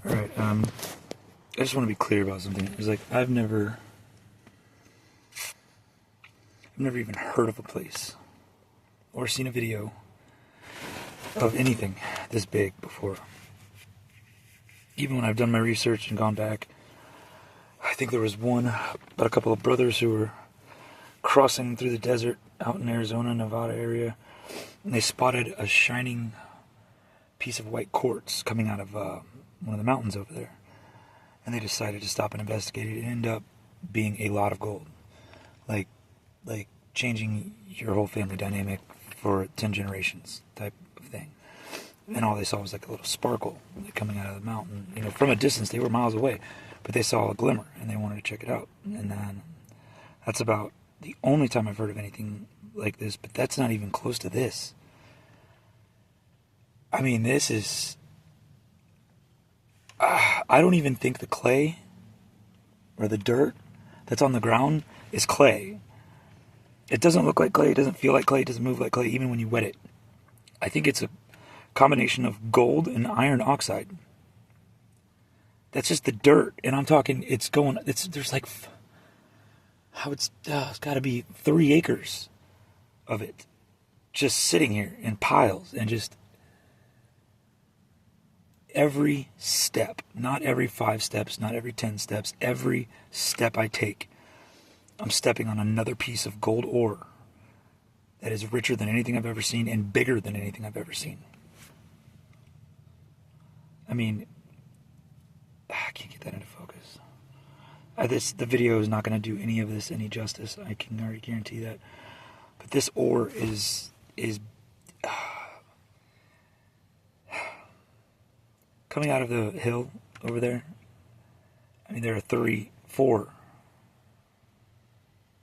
Alright, I just want to be clear about something. It's like, I've never even heard of a place or seen a video of anything this big before. Even when I've done my research and gone back, I think there was about a couple of brothers who were crossing through the desert out in Arizona, Nevada area, and they spotted a shining piece of white quartz coming out of one of the mountains over there. And they decided to stop and investigate it. It ended up being a lot of gold. Like changing your whole family dynamic for 10 generations type of thing. And all they saw was like a little sparkle coming out of the mountain. You know, from a distance, they were miles away, but they saw a glimmer and they wanted to check it out. And then that's about the only time I've heard of anything like this, but that's not even close to this. I mean, this is... I don't even think the clay or the dirt that's on the ground is clay. It doesn't look like clay, it doesn't feel like clay, it doesn't move like clay, even when you wet it. I think it's a combination of gold and iron oxide. That's just the dirt, and I'm talking, there's like, it's got to be 3 acres of it just sitting here in piles, and just every step, not every 5 steps, not every 10 steps, every step I take, I'm stepping on another piece of gold ore that is richer than anything I've ever seen and bigger than anything I've ever seen. I mean, I can't get that into focus. The video is not going to do any of this any justice. I can already guarantee that. But this ore is coming out of the hill over there. I mean, there are 4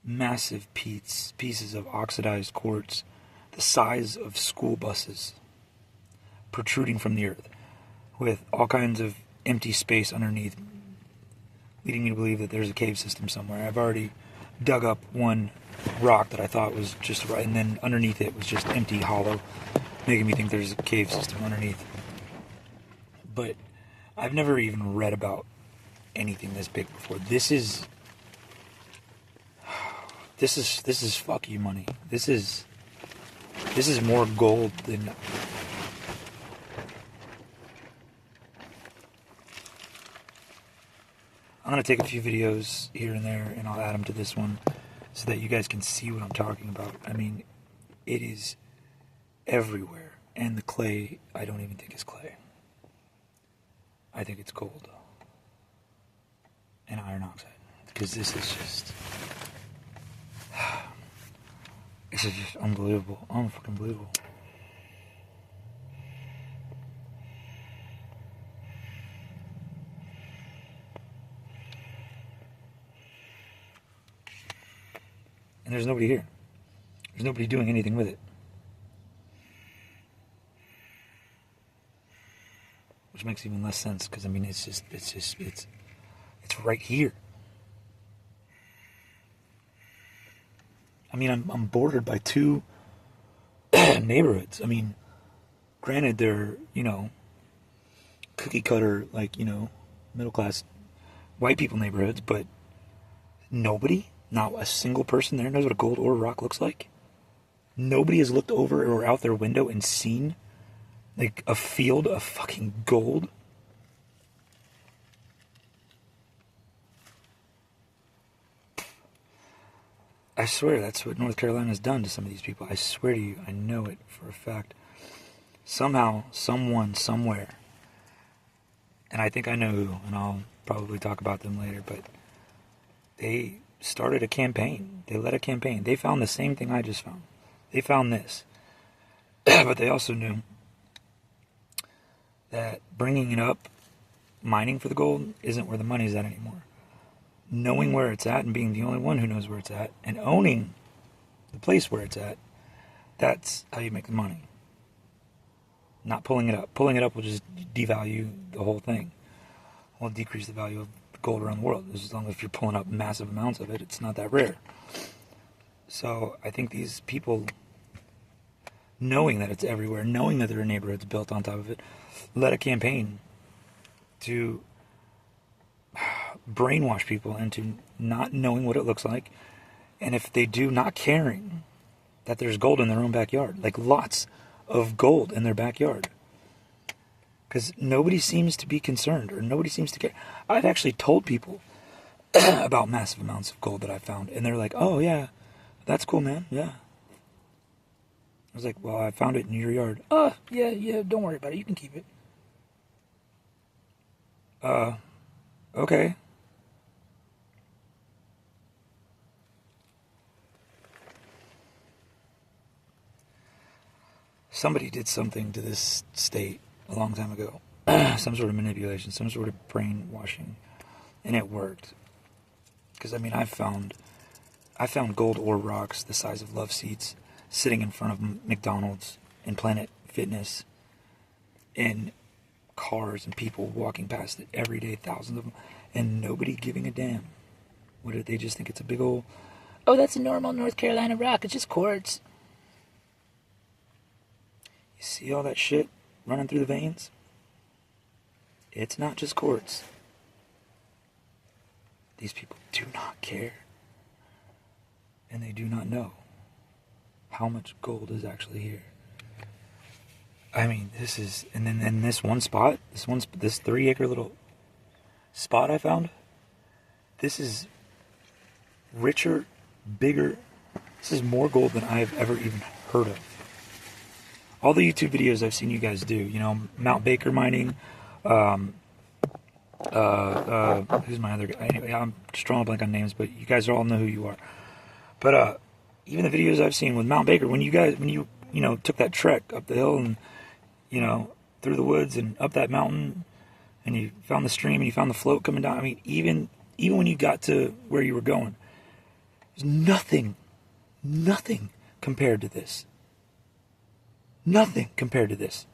massive pieces of oxidized quartz the size of school buses protruding from the earth, with all kinds of empty space underneath, leading me to believe that there's a cave system somewhere. I've already dug up one rock that I thought was just right, and then underneath it was just empty, hollow, making me think there's a cave system underneath. But I've never even read about anything this big before. This is fuck you money. This is more gold than... I'm going to take a few videos here and there and I'll add them to this one so that you guys can see what I'm talking about. I mean, it is everywhere. And the clay, I don't even think is clay. I think it's gold. And iron oxide. Because this is just... This is just unbelievable. Unfucking believable. And there's nobody here. There's nobody doing anything with it. Which makes even less sense, because I mean, it's right here. I mean, I'm bordered by 2 neighborhoods. I mean, granted, they're, cookie cutter, middle class white people neighborhoods, but nobody, not a single person there knows what a gold ore rock looks like. Nobody has looked over or out their window and seen like a field of fucking gold. I swear that's what North Carolina has done to some of these people. I swear to you, I know it for a fact. Somehow, someone, somewhere, and I think I know who, and I'll probably talk about them later, but they started a campaign. They led a campaign. They found the same thing I just found. They found this. But they also knew that bringing it up, mining for the gold, isn't where the money's at anymore. Knowing where it's at and being the only one who knows where it's at and owning the place where it's at, that's how you make the money. Not pulling it up. Pulling it up will just devalue the whole thing. Will decrease the value of gold around the world. As long as if you're pulling up massive amounts of it, it's not that rare. So I think these people, knowing that it's everywhere, knowing that there are neighborhoods built on top of it, led a campaign to brainwash people into not knowing what it looks like, and if they do, not caring that there's gold in their own backyard, like lots of gold in their backyard. Because nobody seems to be concerned, or nobody seems to care. I've actually told people about massive amounts of gold that I found, and they're like, oh yeah, that's cool, man, yeah. I was like, well, I found it in your yard. Yeah, don't worry about it, you can keep it. Okay. Somebody did something to this state a long time ago. Some sort of manipulation, some sort of brainwashing, and it worked. Because, I mean, I found gold ore rocks the size of love seats sitting in front of McDonald's and Planet Fitness, and cars and people walking past it every day, thousands of them, and nobody giving a damn. What did they just think it's a big old, oh, that's a normal North Carolina rock, it's just quartz. You see all that shit running through the veins? It's not just quartz. These people do not care. And they do not know how much gold is actually here. I mean, this is, and then in this one spot, this 3-acre little spot I found, this is richer, bigger, this is more gold than I've ever even heard of. All the YouTube videos I've seen you guys do, you know, Mount Baker mining, who's my other guy? Anyway, I'm just drawing a blank on names, but you guys all know who you are. But even the videos I've seen with Mount Baker, when you took that trek up the hill and, you know, through the woods and up that mountain, and you found the stream and you found the float coming down. I mean, even when you got to where you were going, there's nothing compared to this. Nothing compared to this.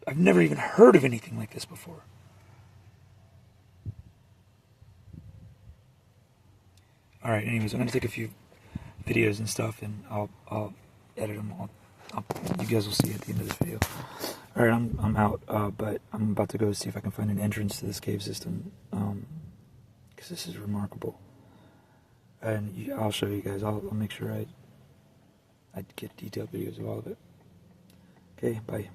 I've never even heard of anything like this before. Alright, anyways, I'm going to take a few videos and stuff, and I'll edit them all. You guys will see at the end of this video. Alright, I'm out, but I'm about to go see if I can find an entrance to this cave system, because this is remarkable. And I'll show you guys. I'll make sure I get detailed videos of all of it. Okay, bye.